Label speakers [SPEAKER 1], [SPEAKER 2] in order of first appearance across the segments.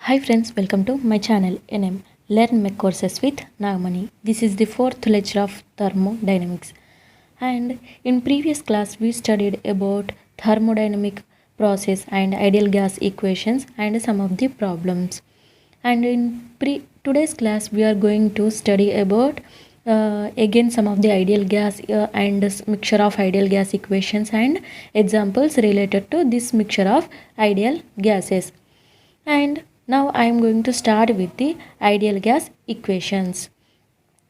[SPEAKER 1] Hi friends, welcome to my channel NM Learn Mech Courses with Nagamani. This is the fourth lecture of thermodynamics. And in previous class we studied about thermodynamic process and ideal gas equations and some of the problems. And in today's class we are going to study about again some of the ideal gas and mixture of ideal gas equations and examples related to this mixture of ideal gases. And now I am going to start with the ideal gas equations.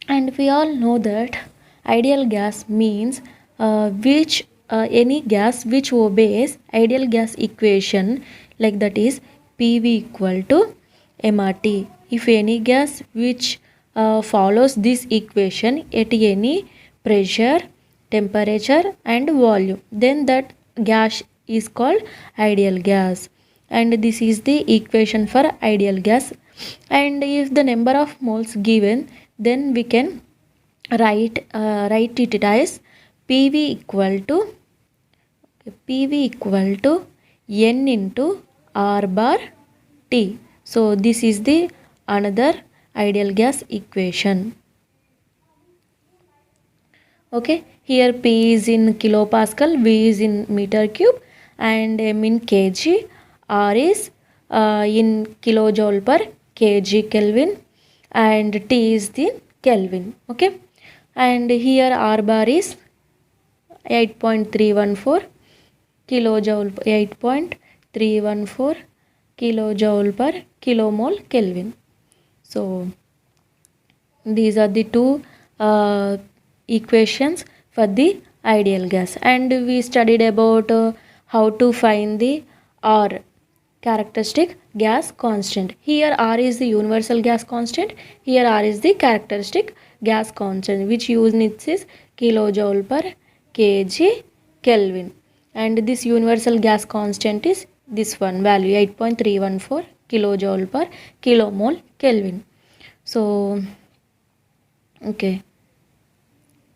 [SPEAKER 1] And we all know that ideal gas means any gas which obeys ideal gas equation, like that is PV equal to mRT. If any gas which follows this equation at any pressure, temperature and volume, then that gas is called ideal gas. And this is the equation for ideal gas. And if the number of moles given, then we can write it as PV equal to N into R bar T. So this is the another ideal gas equation. Okay, here P is in kilopascal, V is in meter cube and M in kg, R is in kilojoule per kg Kelvin and T is the Kelvin. Okay, and here R bar is 8.314 kilojoule, 8.314 kilojoule per kilomole Kelvin. So these are the two equations for the ideal gas. And we studied about how to find the R, characteristic gas constant. Here R is the universal gas constant, here R is the characteristic gas constant, which units is kilojoule per kg Kelvin. And this universal gas constant is this one value 8.314 kilojoule per kilomole Kelvin. So okay,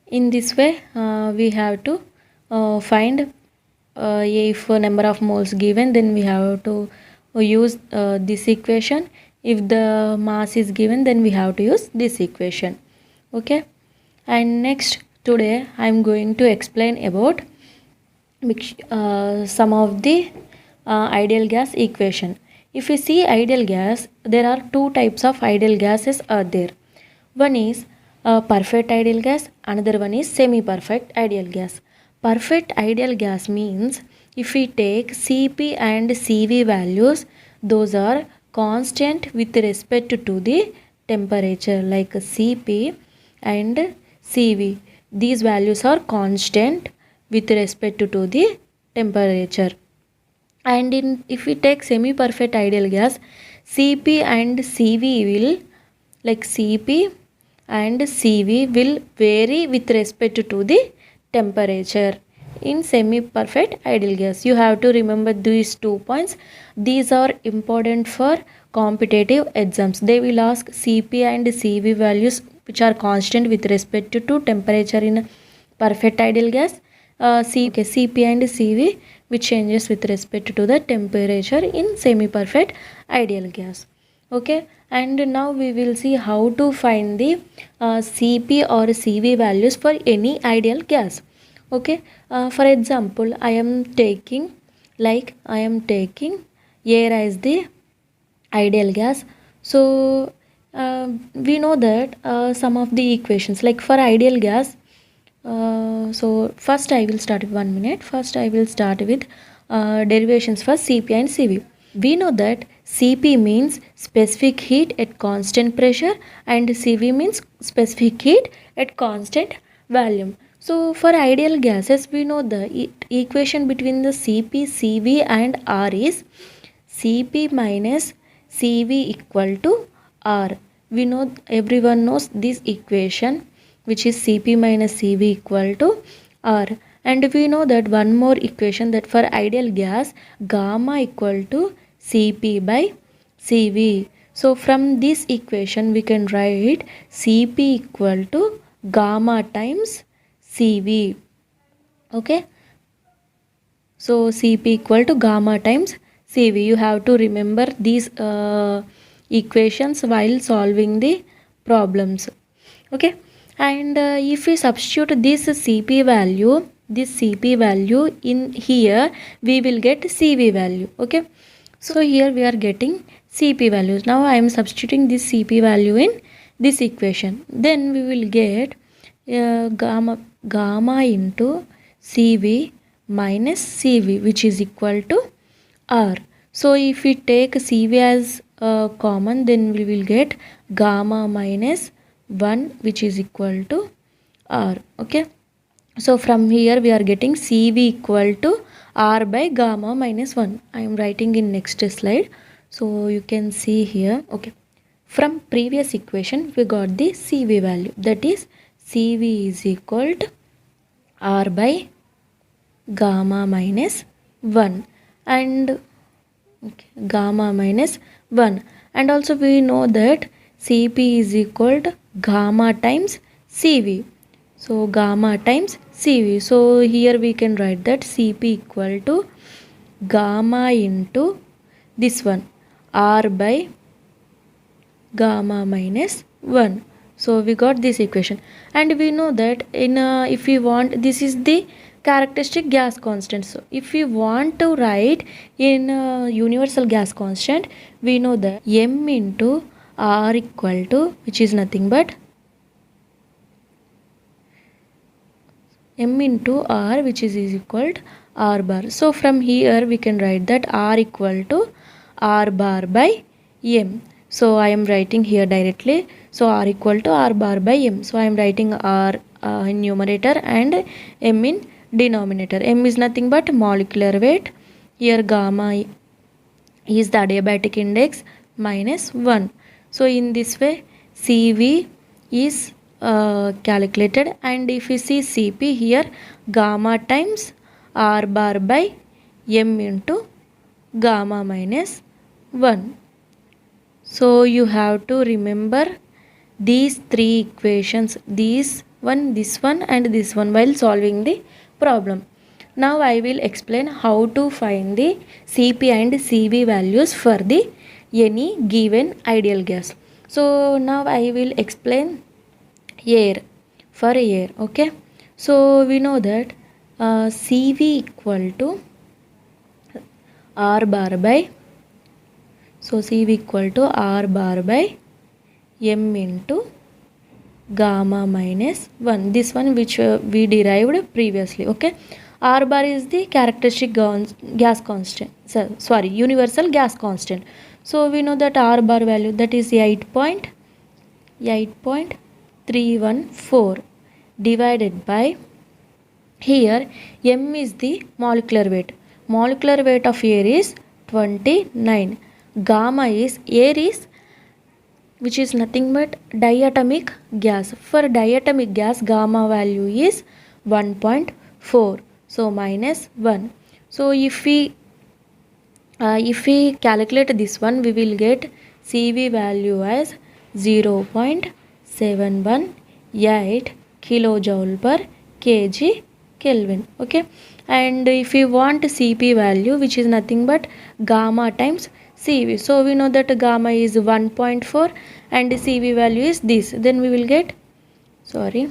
[SPEAKER 1] in this way we have to find if number of moles given, then we have to use this equation. If the mass is given, then we have to use this equation. Okay, and next today I am going to explain about some of the ideal gas equation. If you see ideal gas, there are two types of ideal gases are there. One is perfect ideal gas, another one is semi-perfect ideal gas. Perfect ideal gas means if we take Cp and Cv values, those are constant with respect to the temperature, like Cp and Cv. These values are constant with respect to the temperature. And if we take semi-perfect ideal gas, Cp and Cv will, like Cp and Cv will vary with respect to the temperature. In semi-perfect ideal gas, you have to remember these 2 points. These are important for competitive exams. They will ask Cp and Cv values which are constant with respect to temperature in perfect ideal gas. Cp and Cv which changes with respect to the temperature in semi-perfect ideal gas. Okay, and now we will see how to find the Cp or Cv values for any ideal gas. Okay, for example, I am taking air as the ideal gas. So we know that some of the equations, like for ideal gas, so first I will start with 1 minute. First I will start with derivations for Cp and Cv. We know that Cp means specific heat at constant pressure and Cv means specific heat at constant volume. So for ideal gases, we know the equation between the Cp, Cv and R is Cp minus Cv equal to R. We know, everyone knows this equation, which is Cp minus Cv equal to R. And we know that one more equation, that for ideal gas, gamma equal to Cp by Cv. So from this equation we can write Cp equal to gamma times Cv. Okay, so Cp equal to gamma times CV. You have to remember these equations while solving the problems. Okay, and if we substitute this CP value in here, we will get CV value. Okay, so here we are getting CP values. Now I am substituting this CP value in this equation. Then we will get gamma into CV minus CV, which is equal to R. So if we take CV as common, then we will get gamma minus 1, which is equal to R. Okay, so from here we are getting CV equal to R by gamma minus 1. I am writing in next slide, so you can see here. Okay, from previous equation we got the CV value, that is CV is equal to R by gamma minus 1, and gamma minus 1, and also we know that CP is equal to gamma times CV. So gamma times CV. So here we can write that CP equal to gamma into this one, R by gamma minus 1. So we got this equation, and we know that in if we want, this is the characteristic gas constant. So if we want to write in universal gas constant, we know that M into R equal to, which is nothing but M into R, which is equal to R bar. So from here we can write that R equal to R bar by M. So I am writing here directly. So R equal to R bar by M. So I am writing R in numerator and M in denominator. M is nothing but molecular weight. Here gamma is the adiabatic index minus 1. So in this way CV is calculated, and if you see CP here, gamma times R bar by M into gamma minus 1. So you have to remember these three equations, this one, and this one, while solving the problem. Now I will explain how to find the CP and CV values for the any given ideal gas. So now I will explain air, for air. Okay, so we know that CV equal to R bar by, so CV equal to R bar by M into gamma minus 1. This one which we derived previously. Okay, R bar is the characteristic gas constant, sorry, universal gas constant. So we know that R bar value, that is 8.314 divided by, here M is the molecular weight. Molecular weight of air is 29. Gamma is, air is, which is nothing but diatomic gas. For diatomic gas, gamma value is 1.4. So minus 1. So if we calculate this one, we will get CV value as 0.718 kilojoule per kg Kelvin. Okay, and if we want CP value, which is nothing but gamma times CV. So we know that gamma is 1.4 and CV value is this. Then we will get, sorry,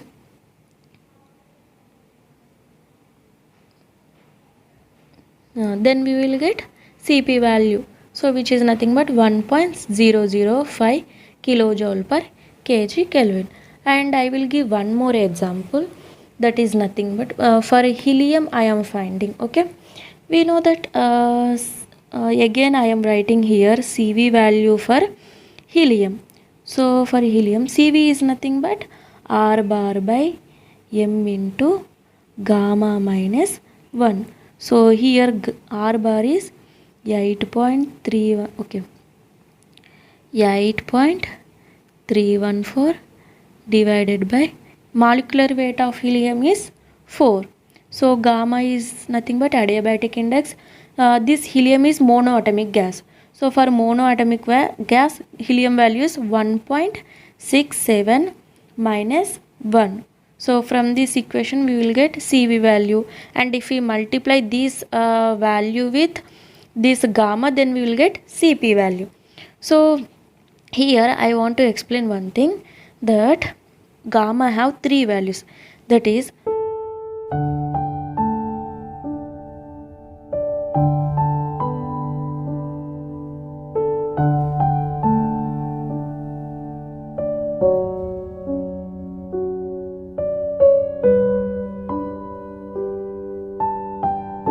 [SPEAKER 1] then we will get CP value. So which is nothing but 1.005 kilojoule per kg Kelvin. And I will give one more example, that is nothing but for helium I am finding. Okay, we know that again I am writing here CV value for helium. So for helium, CV is nothing but R bar by M into gamma minus 1. So here R bar is 8.31, okay, 8.314 divided by molecular weight of helium is 4. So gamma is nothing but adiabatic index. This helium is monoatomic gas. So for monoatomic gas, helium value is 1.67 minus 1. So from this equation we will get CV value, and if we multiply this value with this gamma, then we will get Cp value. So here I want to explain one thing, that gamma have three values, that is